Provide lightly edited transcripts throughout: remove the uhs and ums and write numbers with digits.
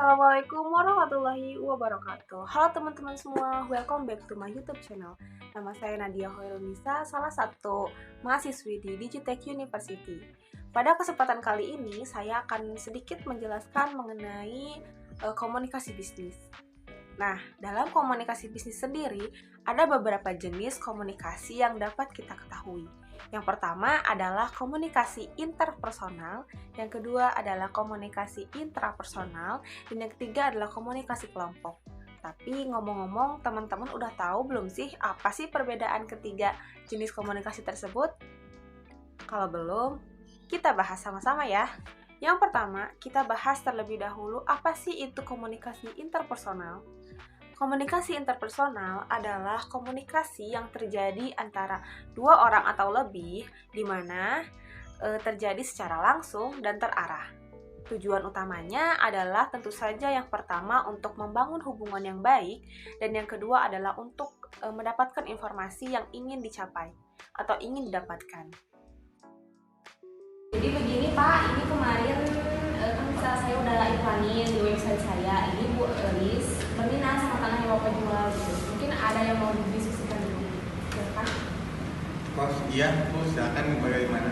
Assalamualaikum warahmatullahi wabarakatuh. Halo teman-teman semua, welcome back to my YouTube channel. Nama saya Nadia Hoirunisa, salah satu mahasiswi di Digitech University. Pada kesempatan kali ini, saya akan sedikit menjelaskan mengenai komunikasi bisnis. Nah, dalam komunikasi bisnis sendiri, ada beberapa jenis komunikasi yang dapat kita ketahui. Yang pertama adalah komunikasi interpersonal, yang kedua adalah komunikasi intrapersonal, dan yang ketiga adalah komunikasi kelompok. Tapi ngomong-ngomong, teman-teman udah tahu belum sih apa sih perbedaan ketiga jenis komunikasi tersebut? Kalau belum, kita bahas sama-sama ya. Yang pertama, kita bahas terlebih dahulu apa sih itu komunikasi interpersonal. Komunikasi interpersonal adalah komunikasi yang terjadi antara dua orang atau lebih, di mana terjadi secara langsung dan terarah. Tujuan utamanya adalah tentu saja yang pertama untuk membangun hubungan yang baik, dan yang kedua adalah untuk mendapatkan informasi yang ingin dicapai atau ingin didapatkan. Jadi begini Pak, ini kemarin kan saya udah iklanin di website saya. Ini Bu Elis berminat sama tanah yang Bapak jual gitu. Mungkin ada yang mau didiskusikan dulu. Silakan. Oh iya, Bu, silakan bagaimana?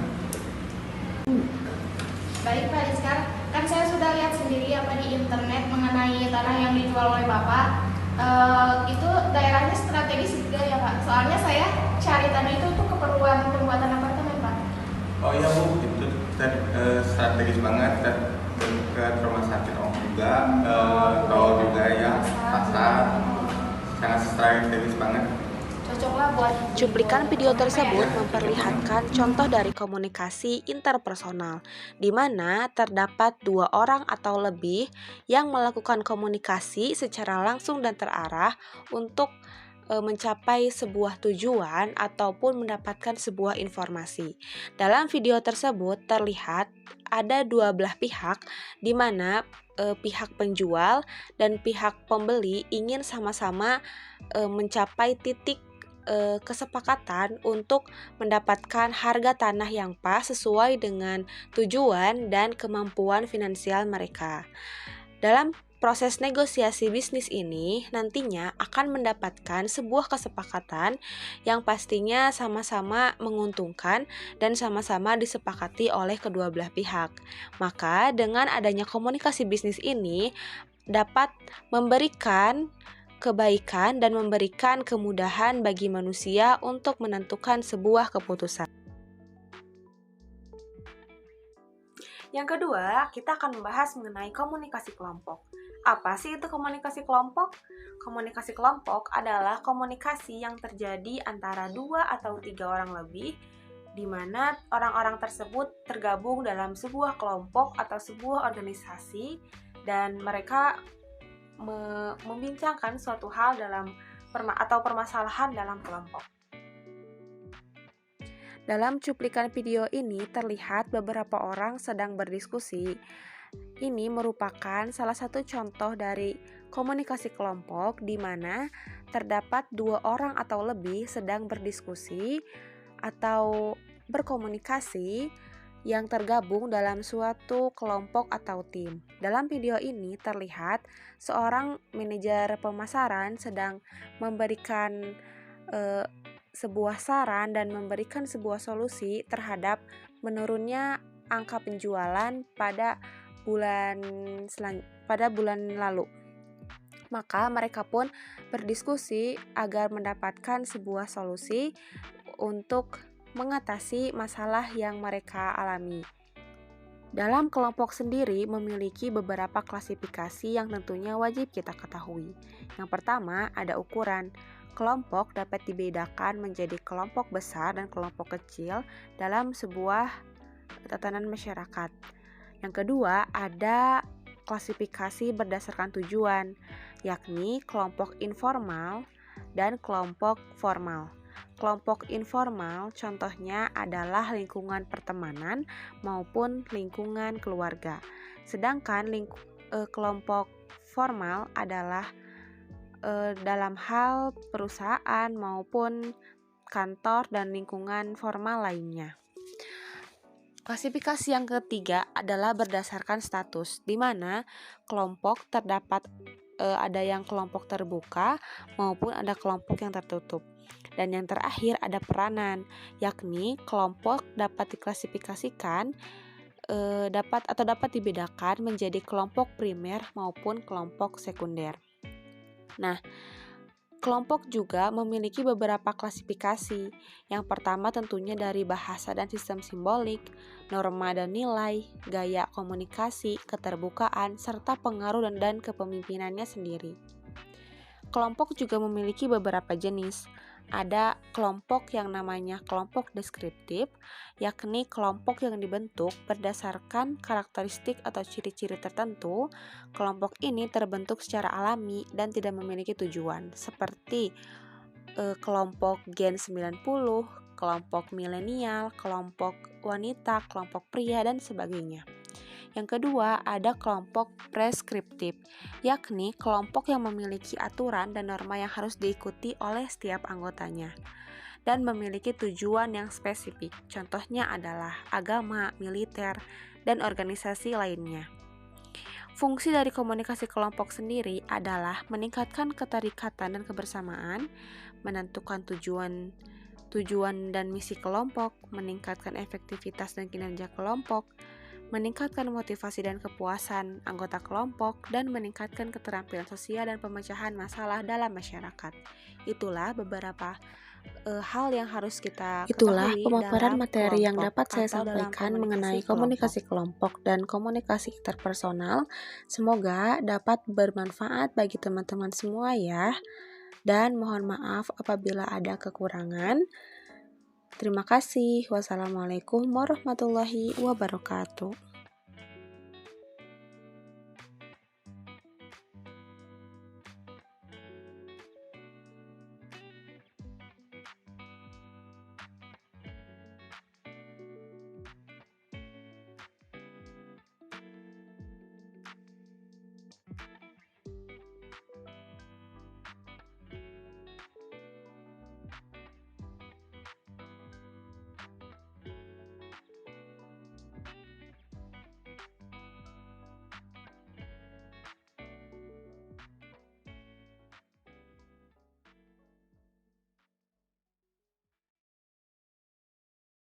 Baik Pak Rizkar, kan saya sudah lihat sendiri di internet mengenai tanah yang dijual oleh Bapak. Itu daerahnya strategis juga ya Pak. Soalnya saya cari tanah itu untuk keperluan pembuatan apartemen Pak. Oh iya Bu, itu strategis banget dan ke rumah sakit Om juga, tol juga ya, pasar, sangat strategis banget. Cocoklah buat Cuplikan video tersebut memperlihatkan contoh dari komunikasi interpersonal, di mana terdapat dua orang atau lebih yang melakukan komunikasi secara langsung dan terarah untuk mencapai sebuah tujuan ataupun mendapatkan sebuah informasi. Dalam video tersebut terlihat ada dua belah pihak, di mana pihak penjual dan pihak pembeli ingin sama-sama mencapai titik kesepakatan untuk mendapatkan harga tanah yang pas sesuai dengan tujuan dan kemampuan finansial mereka. Dalam proses negosiasi bisnis ini nantinya akan mendapatkan sebuah kesepakatan yang pastinya sama-sama menguntungkan dan sama-sama disepakati oleh kedua belah pihak. Maka dengan adanya komunikasi bisnis ini dapat memberikan kebaikan dan memberikan kemudahan bagi manusia untuk menentukan sebuah keputusan. Yang kedua, kita akan membahas mengenai komunikasi kelompok. Apa sih itu komunikasi kelompok? Komunikasi kelompok adalah komunikasi yang terjadi antara 2 atau 3 orang lebih, di mana orang-orang tersebut tergabung dalam sebuah kelompok atau sebuah organisasi, dan mereka membincangkan suatu hal atau permasalahan dalam kelompok. Dalam cuplikan video ini terlihat beberapa orang sedang berdiskusi. Ini merupakan salah satu contoh dari komunikasi kelompok di mana terdapat dua orang atau lebih sedang berdiskusi atau berkomunikasi yang tergabung dalam suatu kelompok atau tim. Dalam video ini terlihat seorang manajer pemasaran sedang memberikan sebuah saran dan memberikan sebuah solusi terhadap menurunnya angka penjualan pada bulan lalu. Maka mereka pun berdiskusi agar mendapatkan sebuah solusi untuk mengatasi masalah yang mereka alami. Dalam kelompok sendiri memiliki beberapa klasifikasi yang tentunya wajib kita ketahui. Yang pertama, ada ukuran. Kelompok dapat dibedakan menjadi kelompok besar dan kelompok kecil dalam sebuah tatanan masyarakat. Yang kedua, ada klasifikasi berdasarkan tujuan, yakni kelompok informal dan kelompok formal. Kelompok informal contohnya adalah lingkungan pertemanan maupun lingkungan keluarga. Sedangkan kelompok formal adalah dalam hal perusahaan maupun kantor dan lingkungan formal lainnya. Klasifikasi yang ketiga adalah berdasarkan status, di mana kelompok terdapat ada yang kelompok terbuka maupun ada kelompok yang tertutup. Dan yang terakhir ada peranan, yakni kelompok dapat diklasifikasikan dapat dibedakan menjadi kelompok primer maupun kelompok sekunder. Nah, kelompok juga memiliki beberapa klasifikasi. Yang pertama tentunya dari bahasa dan sistem simbolik, norma dan nilai, gaya komunikasi, keterbukaan, serta pengaruh dan kepemimpinannya sendiri. Kelompok juga memiliki beberapa jenis. Ada kelompok yang namanya kelompok deskriptif, yakni kelompok yang dibentuk berdasarkan karakteristik atau ciri-ciri tertentu. Kelompok ini terbentuk secara alami dan tidak memiliki tujuan, seperti kelompok Gen 90, kelompok milenial, kelompok wanita, kelompok pria, dan sebagainya. Yang kedua, ada kelompok preskriptif, yakni kelompok yang memiliki aturan dan norma yang harus diikuti oleh setiap anggotanya dan memiliki tujuan yang spesifik. Contohnya adalah agama, militer, dan organisasi lainnya. Fungsi dari komunikasi kelompok sendiri adalah meningkatkan keterikatan dan kebersamaan, menentukan tujuan dan misi kelompok, meningkatkan efektivitas dan kinerja kelompok, meningkatkan motivasi dan kepuasan anggota kelompok, dan meningkatkan keterampilan sosial dan pemecahan masalah dalam masyarakat. Itulah beberapa hal yang harus kita Itulah ketahui pemaparan dalam materi yang kelompok dapat saya atau dalam sampaikan mengenai komunikasi kelompok dan komunikasi interpersonal. Semoga dapat bermanfaat bagi teman-teman semua ya. Dan mohon maaf apabila ada kekurangan. Terima kasih. Wassalamualaikum warahmatullahi wabarakatuh.